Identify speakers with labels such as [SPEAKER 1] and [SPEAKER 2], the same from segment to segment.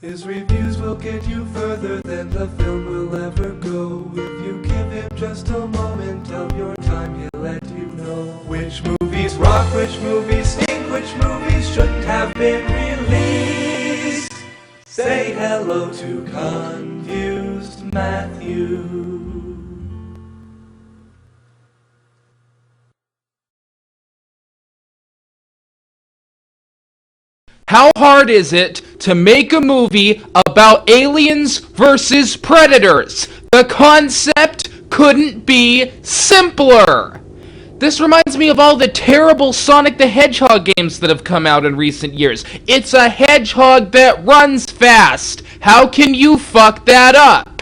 [SPEAKER 1] His reviews will get you further than the film will ever go. If you give him just a moment of your time, he'll let you know which movies rock, which movies stink, which movies shouldn't have been released. Say hello to Confused Matthew.
[SPEAKER 2] How hard is it to make a movie about aliens versus predators? The concept couldn't be simpler. This reminds me of all the terrible Sonic the Hedgehog games that have come out in recent years. It's a hedgehog that runs fast. How can you fuck that up?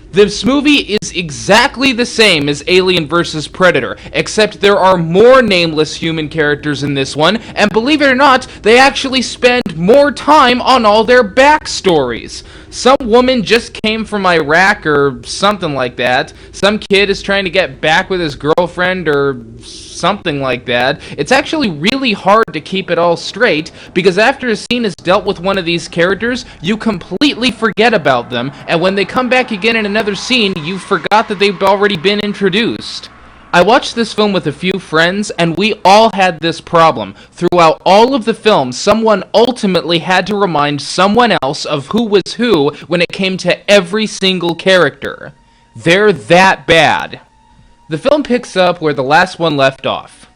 [SPEAKER 2] This movie is exactly the same as Alien vs. Predator, except there are more nameless human characters in this one, and believe it or not, they actually spend more time on all their backstories. Some woman just came from Iraq or something like that. Some kid is trying to get back with his girlfriend or something like that. It's actually really hard to keep it all straight, because after a scene has dealt with one of these characters, you completely forget about them, and when they come back again in another scene, you forgot that they've already been introduced. I watched this film with a few friends, and we all had this problem. Throughout all of the film, someone ultimately had to remind someone else of who was who when it came to every single character. They're that bad. The film picks up where the last one left off,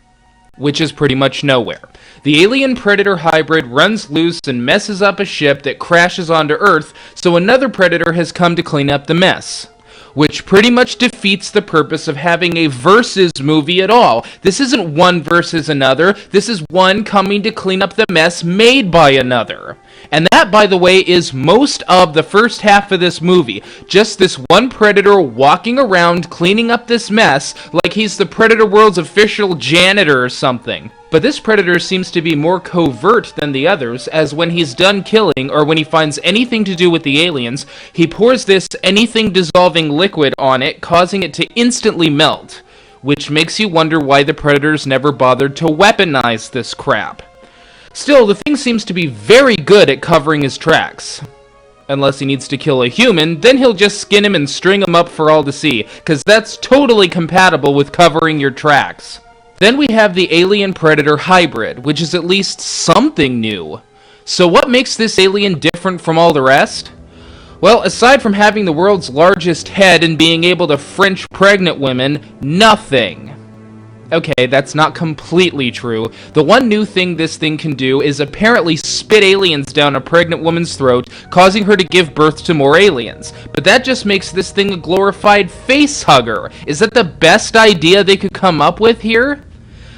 [SPEAKER 2] which is pretty much nowhere. The alien-predator hybrid runs loose and messes up a ship that crashes onto Earth, so another predator has come to clean up the mess, which pretty much defeats the purpose of having a versus movie at all. This isn't one versus another, this is one coming to clean up the mess made by another. And that, by the way, is most of the first half of this movie. Just this one predator walking around cleaning up this mess like he's the Predator World's official janitor or something. But this predator seems to be more covert than the others, as when he's done killing, or when he finds anything to do with the aliens, he pours this anything-dissolving liquid on it, causing it to instantly melt, which makes you wonder why the predators never bothered to weaponize this crap. Still, the thing seems to be very good at covering his tracks. Unless he needs to kill a human, then he'll just skin him and string him up for all to see, cause that's totally compatible with covering your tracks. Then we have the alien-predator hybrid, which is at least something new. So what makes this alien different from all the rest? Well, aside from having the world's largest head and being able to French pregnant women, nothing. Okay, that's not completely true. The one new thing this thing can do is apparently spit aliens down a pregnant woman's throat, causing her to give birth to more aliens. But that just makes this thing a glorified face hugger. Is that the best idea they could come up with here?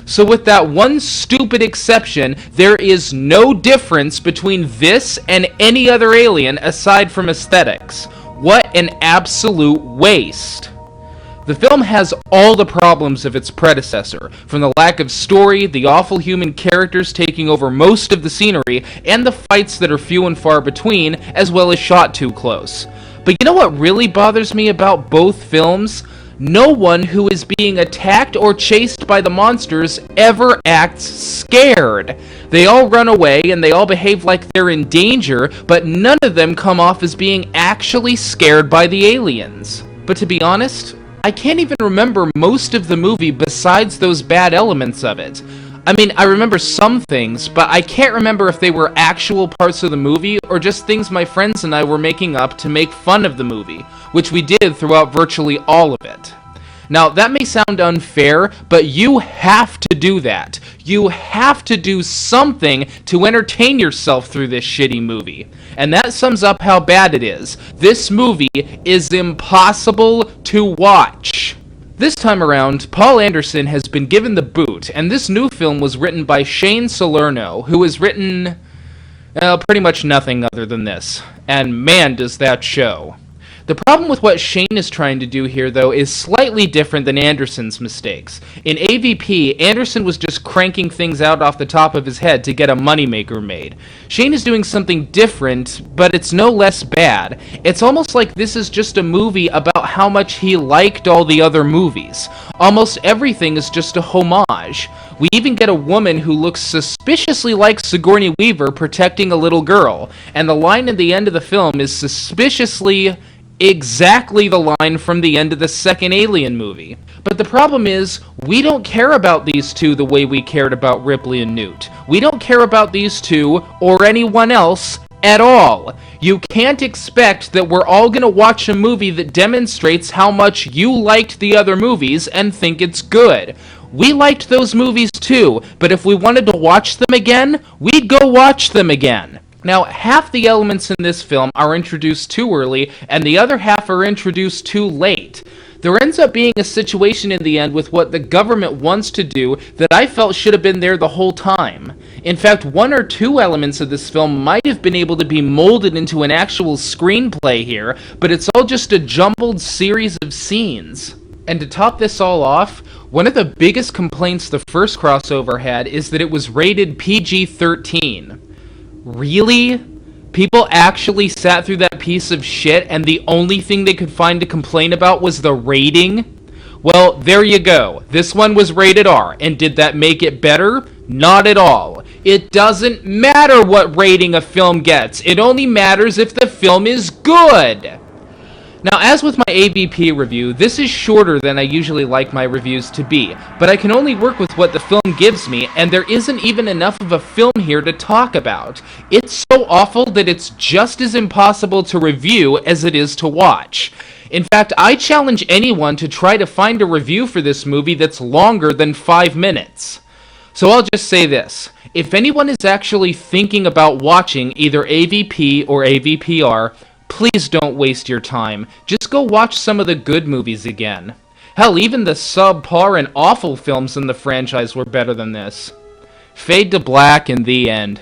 [SPEAKER 2] So with that one stupid exception, there is no difference between this and any other alien aside from aesthetics. What an absolute waste. The film has all the problems of its predecessor, from the lack of story, the awful human characters taking over most of the scenery, and the fights that are few and far between, as well as shot too close. But you know what really bothers me about both films? No one who is being attacked or chased by the monsters ever acts scared. They all run away and they all behave like they're in danger, but none of them come off as being actually scared by the aliens. But to be honest, I can't even remember most of the movie besides those bad elements of it. I mean, I remember some things, but I can't remember if they were actual parts of the movie or just things my friends and I were making up to make fun of the movie, which we did throughout virtually all of it. Now, that may sound unfair, but you have to do that. You have to do something to entertain yourself through this shitty movie. And that sums up how bad it is. This movie is impossible to watch. This time around, Paul Anderson has been given the boot, and this new film was written by Shane Salerno, who has written, pretty much nothing other than this. And man, does that show. The The problem with what Shane is trying to do here, though, is slightly different than Anderson's mistakes. In AVP, Anderson was just cranking things out off the top of his head to get a moneymaker made. Shane is doing something different, but it's no less bad. It's almost like this is just a movie about how much he liked all the other movies. Almost everything is just a homage. We even get a woman who looks suspiciously like Sigourney Weaver protecting a little girl, and the line at the end of the film is suspiciously exactly the line from the end of the second Alien movie. But the problem is, we don't care about these two the way we cared about Ripley and Newt. We don't care about these two, or anyone else, at all. You can't expect that we're all gonna watch a movie that demonstrates how much you liked the other movies and think it's good. We liked those movies too, but if we wanted to watch them again, we'd go watch them again. Now, half the elements in this film are introduced too early, and the other half are introduced too late. There ends up being a situation in the end with what the government wants to do that I felt should have been there the whole time. In fact, one or two elements of this film might have been able to be molded into an actual screenplay here, but it's all just a jumbled series of scenes. And to top this all off, one of the biggest complaints the first crossover had is that it was rated PG-13. Really? People actually sat through that piece of shit and the only thing they could find to complain about was the rating? Well, there you go. This one was rated R, and did that make it better? Not at all. It doesn't matter what rating a film gets. It only matters if the film is good. Now, as with my AVP review, this is shorter than I usually like my reviews to be, but I can only work with what the film gives me, and there isn't even enough of a film here to talk about. It's so awful that it's just as impossible to review as it is to watch. In fact, I challenge anyone to try to find a review for this movie that's longer than 5 minutes. So I'll just say this. If anyone is actually thinking about watching either AVP or AVPR, please don't waste your time. Just go watch some of the good movies again. Hell, even the subpar and awful films in the franchise were better than this. Fade to black in the end.